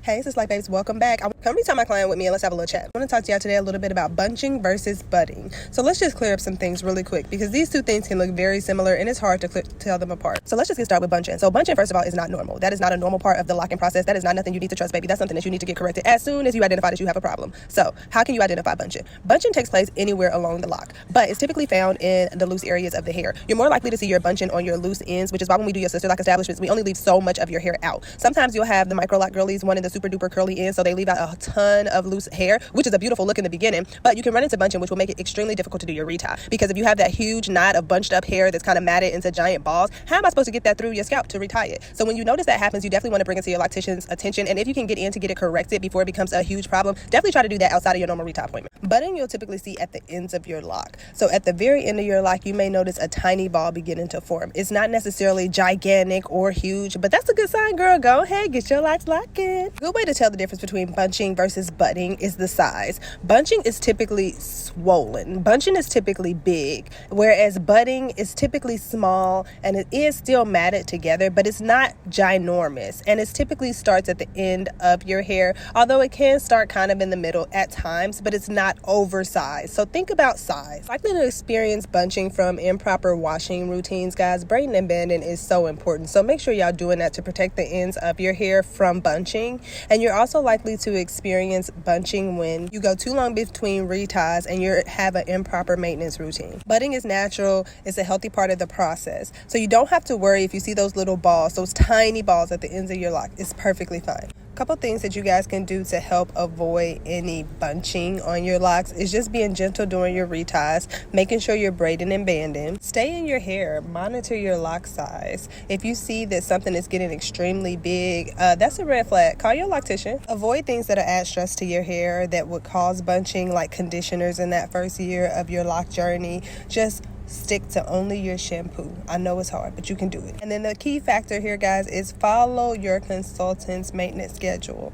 Hey, Sisterlocks babes, welcome back. Come meet my client with me and let's have a little chat. I want to talk to y'all today a little bit about bunching versus budding. So let's just clear up some things really quick because these two things can look very similar and it's hard to tell them apart. So let's just get started with bunching. So bunching, first of all, is not normal. That is not a normal part of the locking process. That is not nothing you need to trust, baby. That's something that you need to get corrected as soon as you identify that you have a problem. So how can you identify bunching? Bunching takes place anywhere along the lock, but it's typically found in the loose areas of the hair. You're more likely to see your bunching on your loose ends, which is why when we do your Sisterlock establishments, we only leave so much of your hair out. Sometimes you'll have the Microlock girlies wanting the super duper curly ends, so they leave out a ton of loose hair, which is a beautiful look in the beginning, but you can run into bunching, which will make it extremely difficult to do your retie. Because if you have that huge knot of bunched up hair that's kind of matted into giant balls, how am I supposed to get that through your scalp to retie it? So when you notice that happens, you definitely want to bring it to your loctician's attention, and if you can get in to get it corrected before it becomes a huge problem, definitely try to do that outside of your normal retie appointment. Budding you'll typically see at the ends of your lock. So at the very end of your lock, you may notice a tiny ball beginning to form. It's not necessarily gigantic or huge, but that's a good sign, girl. Go ahead, get your locks locking. Good way to tell the difference between bunching versus budding is the size. Bunching is typically swollen. Bunching is typically big, whereas budding is typically small and it is still matted together, but it's not ginormous. And it typically starts at the end of your hair, although it can start kind of in the middle at times, but it's not oversized. So think about size. Likely to experience bunching from improper washing routines, guys. Braiding and banding is so important. So make sure y'all doing that to protect the ends of your hair from bunching. And you're also likely to experience bunching when you go too long between reties and you have an improper maintenance routine. Budding is natural. It's a healthy part of the process. So you don't have to worry if you see those little balls, those tiny balls at the ends of your lock. It's perfectly fine. Couple things that you guys can do to help avoid any bunching on your locks is just being gentle during your reties, making sure you're braiding and banding. Stay in your hair, monitor your lock size. If you see that something is getting extremely big, that's a red flag. Call your loctician. Avoid things that are add stress to your hair that would cause bunching, like conditioners in that first year of your lock journey. Just stick to only your shampoo. I know it's hard, but you can do it. And then the key factor here, guys, is follow your consultant's maintenance schedule,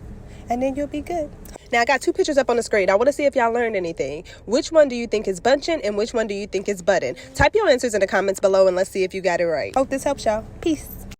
and then you'll be good. Now, I got two pictures up on the screen. I want to see if y'all learned anything. Which one do you think is bunching and which one do you think is budding? Type your answers in the comments below and let's see if you got it right. Hope this helps y'all. Peace.